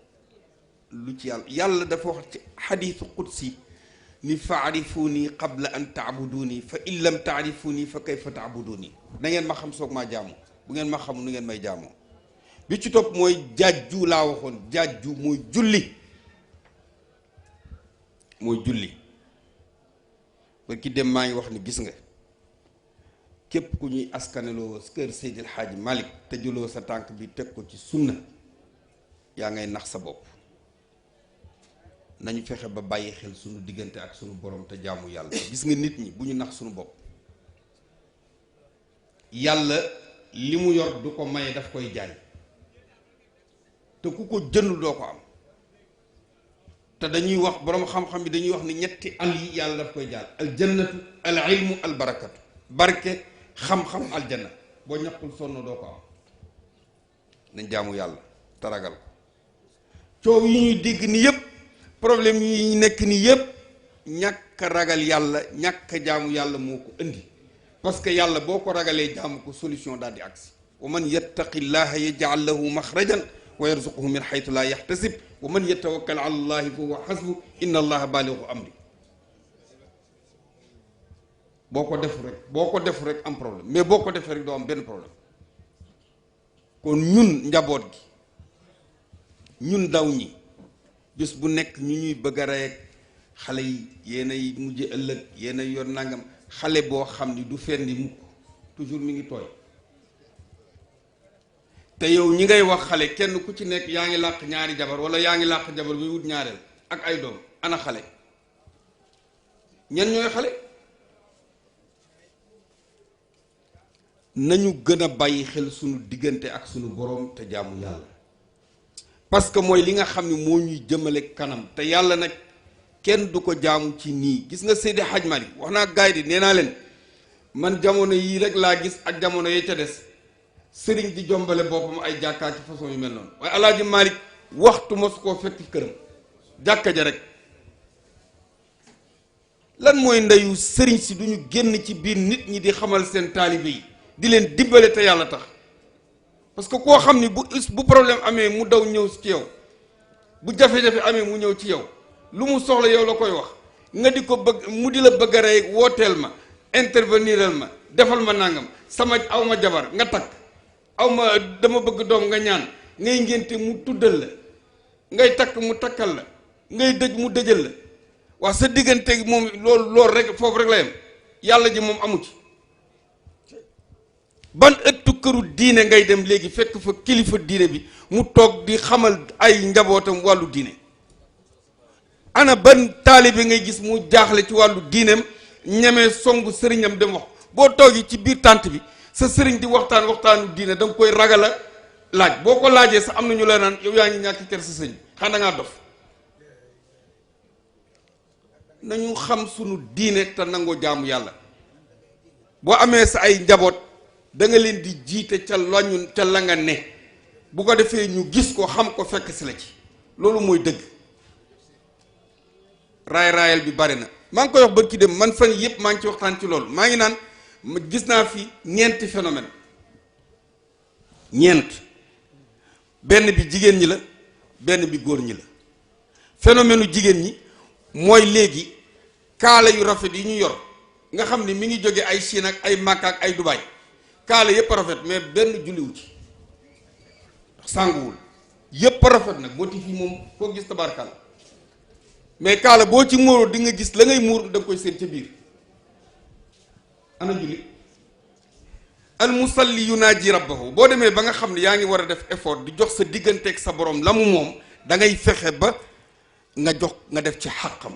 lu ci yàlla dafa wax ci xadiisu qudsi ni faarifuni qabla an taabuduni fa in lam taarifuni fa kayfa taabuduni da ngeen ma xam soog maa jaamu bu ngeen ma xamul nu ngeen may jaamoo bi ci topp mooy jaajju laa waxoon jaajju mooy julli ba ki dem maa ngi wax ni gis nga képp ku ñuy askaneloo kër Seydil Hadji Malick te jëloo sa tànk bi teg ko ci sunna yaa ngay nax sa bopp nañu fexe ba bàyyi xel sunu diggante ak sunu borom te jaamu yàlla gis nga nit ñi bu ñu nax sunu bopp yàlla li mu yor du ko maye daf koy jaay te ku ko jënd doo ko am te dañuy wax boroom xam-xam bi dañuy wax ni ñetti al yi yàlla daf koy jaal al jannatu al ilmu al barakatu barke xam-xam aljanna boo ñaqul sonn doo ko am nañ jaamu yàlla te ragal ko coow yi ñuy dégg ni yépp problème yi ñu nekk ni yépp ñàkk ragal yàlla ñàkk jaamu yàlla moo ko indi parce que yàlla boo ko ragalee jaamu ko solution daal di agsi wa man yattaqi llaha yaj'al lahu maxrajan wa yarzuquhu min xaytu laa yaxtasib wa man yatawakkal ala allahi fa huwa xasbu inna allaha baaligu amri boo ko def rek am problème mais boo ko defee rek doo am benn problème kon ñun njaboot gi ñun ndaw ñi bés bu nekk ñu ñuy bëgg a rey ak xale yi yéenay mujj ëllëg yéenay yor nangam xale boo xam ni du fendi mukk toujours mi ngi tooy te yow ñi ngay wax xale kenn ku ci nekk yaa ngi làq ñaari jabar wala yaa ngi làq jabar bi wut ñaareel ak ay doom ana xale ñan ñooy xale nañu gën a bàyyi xel sunu diggante ak sunu borom te jaamu yàlla parce que mooy li nga xam ne moo ñuy jëmale kanam te yàlla nag kenn du ko jaamu ci nii gis nga Seydi Hadj Malick wax naa gaay di nee naa leen man jamono yii rek laa gis ak jamono yee ca des sëriñ di jombale boppam ay jàkkaa ci façon yu mel noonu waaye Alaaji Malick waxtu mosu koo fekk këram jàkka ja rek lan mooy ndeyu sëriñ si duñu génn ci biir nit ñi di xamal seen taalibe yi di leen dimbale te yàlla tax parce que koo xam ni bu problème amee mu daw ñëw ci yow bu jafe-jafe amee mu ñëw ci yow lu mu soxla yow la koy wax nga di ko bëgg mu di la bëgg a rey wooteel ma interveniral ma defal ma nangam sama aw ma jabar nga takk aw ma dama bëgg doom nga ñaan ngay ngénte mu tuddal la ngay takk mu takkal la ngay dëj mu dëjal la wax sa diggante moom loolu rek foofu rek la yem yàlla ji moom amu ci ban ëttu këru diine ngay dem léegi fekk fa kilifa diine bi mu toog di xamal ay njabootam wàllu diine ana ban taalibe ngay gis mu jaaxle ci wàllu diineem ñemee songu sëriñam dem wax boo toogee ci biir tànt bi sa sëriñ di waxtaanu diine da nga koy ragala laaj boo ko laajee sax am na ñu la naan yow yaa ngi ñàkk ker sa sëñ xanaa ngaa dof nañu xam sunu diine te nangoo jaamu yàlla boo amee sa ay njaboot da nga leen di jiite ca la nga ne bu ko defee ñu gis ko xam ko fekk si la ci loolu mooy dëgg raayal bi bari na maa ngi koy wax bërki dem man fan yëpp maa ngi ci waxtaan ci loolu maa ngi naan gis naa fi ñeenti phénomène ñeent benn bi jigéen ñi la benn bi góor ñi la phénomène u jigéen ñi mooy léegi kaala yu rafet yi ñu yor nga xam ni mi ngi jóge ay Chine ak ay Makka ak ay Dubaï kaala yëpp a rafet mais benn julliwu ci ndax sànguwul yëpp a rafet nag motif yi moom foo gis tabarkal mais kaala boo ci muuroo di nga gis la ngay muur da nga koy seen ca biir ana julli al musalli yunaaji rabbahu boo demee ba nga xam ne yaa ngi war a def effort di jox sa digganteeg sa borom la mu moom da ngay fexe ba nga def ci xàqam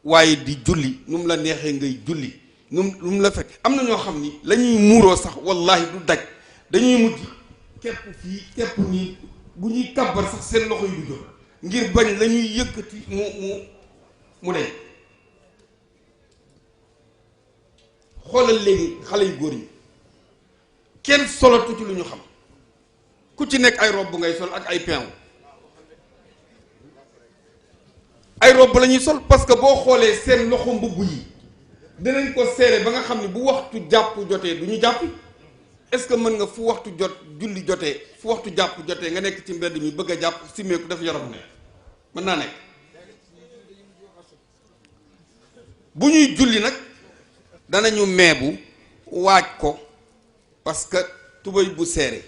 waaye di julli nu mu la neexee ngay julli nu mu la fekk am na ñoo xam ni la ñuy muuroo sax wallahi du daj dañuy mujj kepp fii kepp nii bu ñuy kàbbar sax seen loxo yi du jóg ngir bañ la ñuy yëkkati mu dey xoolal léegi xale yu góor yi kenn solatu ci lu ñu xam ku ci nekk ay robb ngay sol ak ay pain ay robb la ñuy sol parce que boo xoolee seen loxo mbubb yi dinañ ko seere ba nga xam ne bu waxtu jàpp jotee du ñu jàpp est-ce que mën nga fu waxtu julli jotee fu waxtu jàpp jotee nga nekk ci mbedd mi bëgg a jàpp simmeeku def yaram ne mën naa nekk bu ñuy julli nag danañu meebu waaj ko parce que tubéy bu seere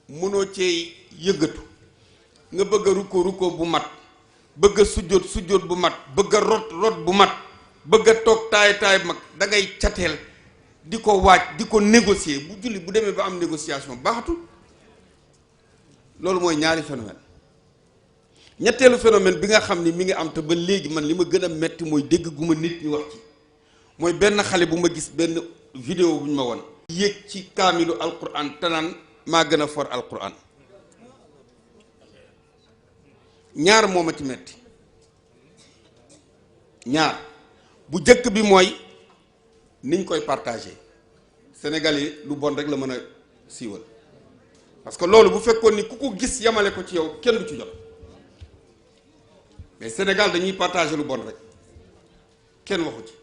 mënoo cee yëggatu nga bëgg a rukkoo bu mat bëgg a sujjóot bu mat bëgg a rot bu mat bëgg a toog taay bu mag da ngay cateel di ko waaj di ko négocier bu julli bu demee ba am négociation baaxatul loolu mooy ñaari phénomène ñetteelu phénomène bi nga xam ni mi ngi am te ba léegi man li ma gën a metti mooy dégg gu ma nit ñi wax ci mooy benn xale bu ma gis benn vidéo bu ñu ma won yéeg ci kaamilu alquran te naan maa gën a for alquran ñaar moo ma ci metti ñaar bu jëkk bi mooy niñ koy partagé Sénégal yi lu bon rek la mën a siiwal parce que loolu bu fekkoon ni ku ko gis yamale ko ci yow kenn du ci jot mais Sénégal dañuy partagé lu bon rek kenn waxu ci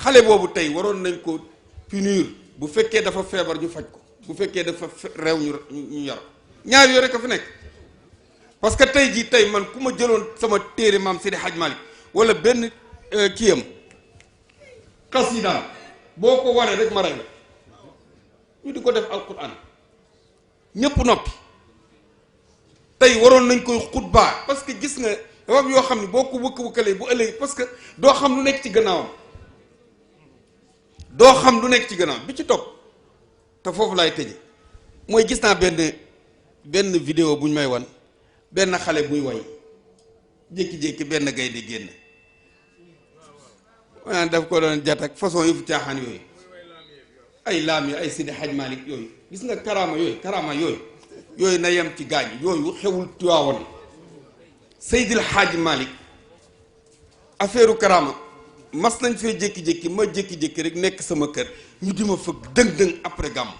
xale boobu tey waroon nañ ko punir bu fekkee dafa feebar ñu faj ko bu fekkee dafa réew ñu yar ñaar yooyu rek a fi nekk parce que tey jii tey man ku ma jëloon sama téere maam Seydi Hadj Malick wala benn kiyam xasidaam boo ko waree rek ma rey la ñu di ko def alquran ñépp noppi tey waroon nañ koy xutbaa parce que gis nga dafa yoo xam ne boo ko wëkkalee bu ëllëgee parce que doo xam lu nekk ci gannaawam bi ci topp te foofu laay tëje mooy gis naa benn vidéo bu ñu may wan benn xale buy way jékki-jékki benn gaynde génn maanaam daf ko doon jat ak façon yëfu caaxaan yooyu ay laam yi ay Sidi Hadj Malick yooyu gis nga karaama yooyu na yem ci gaañ yooyu xewul Tiwaawan Seydil Hadj Malick affaire karaama mas nañ fee jékki-jékki ma jékki-jékki rek nekk sama kër ñu di ma fëgg dëng-dëng après gàmm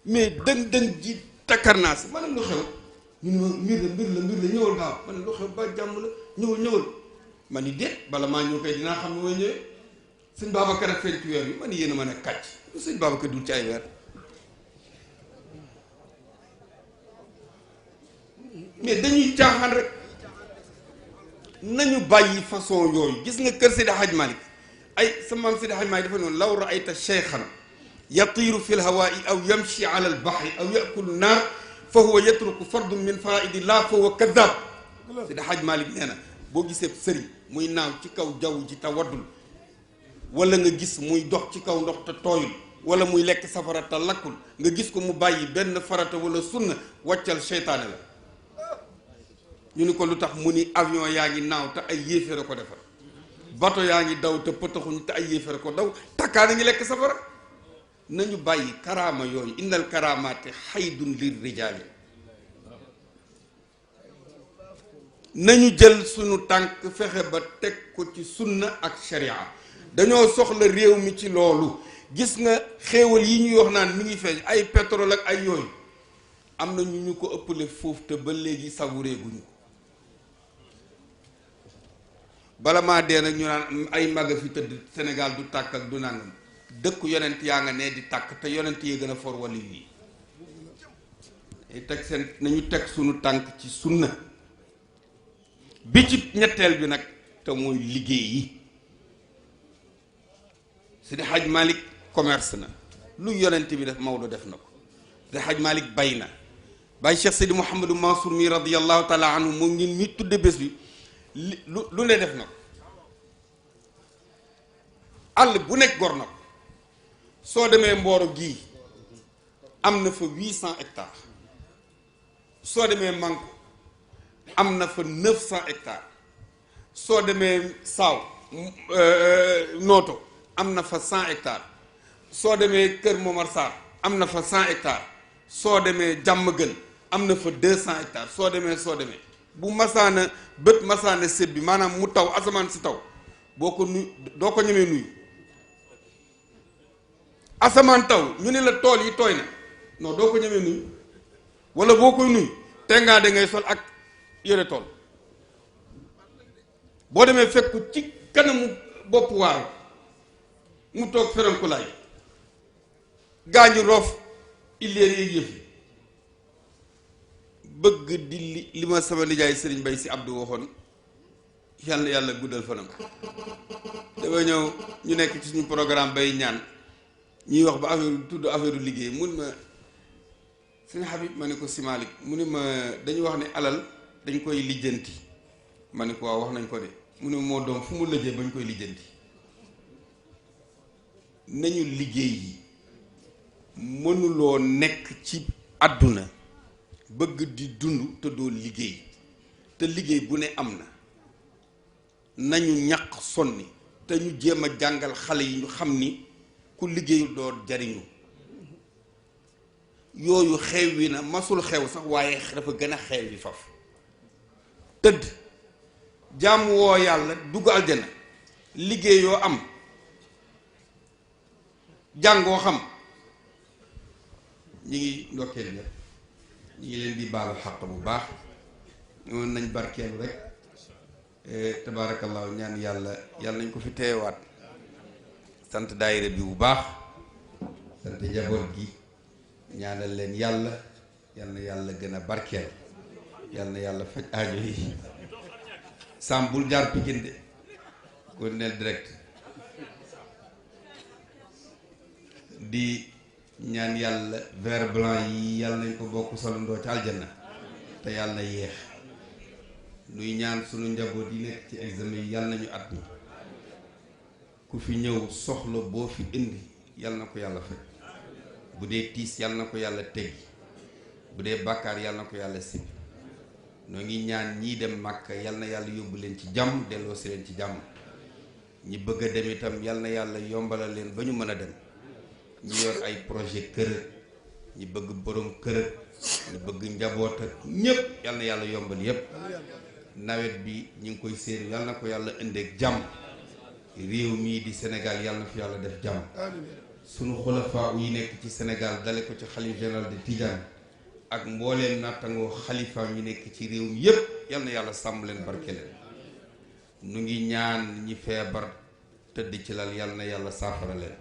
mais dëng-dëng ji takkar naa si maanaam lu xew ñu ne ma mbir la ñëwal gaaw ma ne lu xew ba jàmm la ñëwal ma ni déet bala maa ñëw kay dinaa xam ne mooy ñëwee sëñ Babacar ak feeñ ci weer bi ma ni yéen a ma ne kàcc sëñ Babacar dul ci ay weer mais dañuy caaxaan rek nañu bàyyi façon yooyu gis nga kër Seydi Hadj Malick ay sa maam Seydi Hadj Malick dafa noonu law raayta cheykhan yatiiru fi lhawaai aw yamshi ala albahri aw yakulu naar fa huwa yatruku fardun min faraidi laa fa huwa kadab Seydi Hadj Malick nee na boo gisee sëriñ muy naaw ci kaw jaww ji te waddul wala nga gis muy dox ci kaw ndox te tooyul wala muy lekk safara te lakkul nga gis ko mu bàyyi benn farata wala sunna wàccal seytaane la ñu ni ko lu tax mu ni avion yaa ngi naaw te ay yéeféer a ko defar bato yaa ngi daw te pëtaxuñ te ay yéeféer a ko daw takkaana ngi lekk safara nañu bàyyi karaama yooyu innal karaamaati xaydun lir rijaali nañu jël sunu tànk fexe ba teg ko ci sunna ak sharia dañoo soxla réew mi ci loolu gis nga xéewal yi ñuy wax naan mi ngi feeñ ay pétrole ak ay yooyu am na ñu ko ëppale foofu te ba léegi savouré guñu bala maa dee nag ñu naan ay maga fi tëdd Sénégal du tàkk ak du nangam dëkku yonent yaa nga ne di tàkk te yonent yee gën a for wali yi teg seen nañu teg sunu tànk ci sunna bi ci ñetteel bi nag te mooy liggéey yi Seydi Hadj Malick commerce na lu yonent bi def Maodo def na ko Seydi Hadj Malick bay na bàyyi Cheikh Seydi Mouhamadou Mansour mi radiyallahu taala anhu moom ngeen mi tudde bés bi lu ne def na ko àll bu nekk gor na ko soo demee Mboro gii am na fa 800 hectares soo demee Manko am na fa 900 hectares soo demee Saaw Nooto am na fa 100 hectares soo demee Kër Momar Sarr am na fa 100 hectares soo demee Diamaguène am na fa 200 hectares soo demee bu masaana bët masaana sët bi maanaam mu taw asamaan si taw boo ko nuy doo ko ñemee nuyu asamaan taw ñu ne la tool yi tooy na non doo ko ñemee nuyu wala boo koy nuyu tengaa da ngay sol ak yore tool boo demee fekk ci kanamu bopp waaru mu toog ferenkulaay gaañu roof illéer yi yëf yi bëgg di li ma sama nijaay Serigne Bay si Abdou waxoon yàlla guddal fanam dafa ñëw ñu nekk ci suñu programme bay ñaan ñuy wax ba affaire liggéey mun ma sëñ Habib ma ne ko si Malick mu ne ma dañu wax ne alal dañ koy lijjanti ma ne ko waaw wax nañ ko de mu ne moo doom fu mu lëjee bañ koy lijjanti nañu liggéey yi mënuloo nekk ci àdduna bëgg di dund te doo liggéey te liggéey bu ne am na nañu ñaq sonni te ñu jéem a jàngal xale yi ñu xam ni ku liggéeyul doo jariñu yooyu xew wi na masul xew sax waaye dafa gën a xew yi faf tëdd jàmm woo yàlla dugg aljana liggéey yoo am jàngoo xam ñi ngi ndokkeel ñëpp ñi ngi leen di baalu xaq bu baax ñoon nañ barkeelu rek tabaarakallaahu ñaan yàlla nañ ko fi teewaat sant daayira bi bu baax sant njaboot gi ñaanal leen yàlla yàlla gën a barkeel yàlla faj aajo yi sam bul jaar Pikine de ko neel direct di ñaan yàlla vert blanc yi yàlla nañ ko bokk solandoo ci aljanna te yàlla na yéex nuy ñaan sunu njaboot yi nekk ci examen yi yàlla nañu at mi ku fi ñëw soxla boo fi indi yàlla na ko yàlla faj bu dee tiis yàlla na ko yàlla teggi bu dee bàkkaar yàlla na ko yàlla sippi noo ngi ñaan ñii dem Màkka yàlla na yàlla yóbbu leen ci jàmm delloo si leen ci jàmm ñi bëgg a dem itam yàlla na yàlla yombalal leen ba ñu mën a dem ñi yor ay projet kër ñi bëgg borom kër ñi bëgg njaboot ak ñépp yàlla na yàlla yombal yépp nawet bi ñu ngi koy séenu yàlla na ko yàlla indeeg jàmm réew mii di Sénégal yàlla na fi yàlla def jàmm sunu xulafaa yi nekk ci Sénégal dale ko ci xalif général de Tidiane ak mbooleem nattangoo xalifa ñu nekk ci réew mi yépp yal na yàlla sàmm leen barke leen. nu ngi ñaan ñi feebar tëdd ci lal yal na yàlla saafara leen,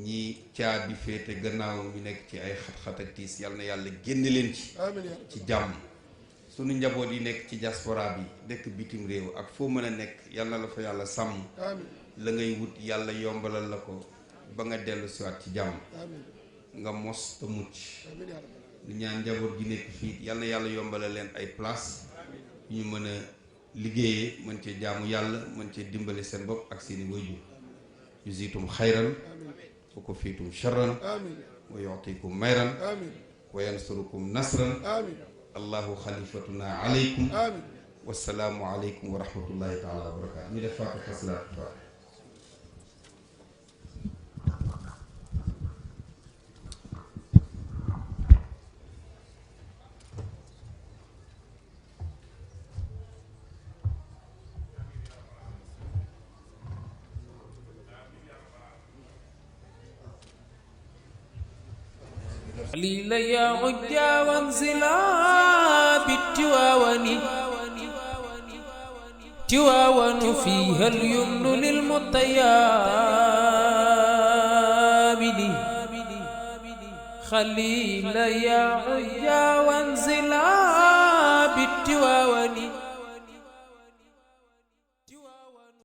ñi caabi féete gannaaw ñu nekk ci ay xat-xat ak tiis yal na yàlla génne leen ci jàmm. sunu njaboot yi nekk ci diaspora bi nekk bitim réew ak foo mën a nekk yal na la fa yàlla sàmm, la ngay wut yàlla yombalal la ko ba nga dellu siwaat ci jàmm, nga mos te mucc. lu ñaan njaboot gi nekk fii yal na yàlla yombalal leen ay place ñu mën a liggéeyee, mën cee jaamu yàlla, mën cee dimbale seen bopp ak seeni wayjur. yuzitum xayran wa kufiitum sharran wa yu'tikum mayran wa yansurukum nasran. allahu xalifatuna aleykum. wassalaamu aleykum wa rahmatullahi taala wa barakatu. ñu def faatiha salaatu faatiha. قليلا يا عجا وانزلا بالتواون تواون فيها اليمن للمطيابد خليلا يا عجا وانزلا بالتواون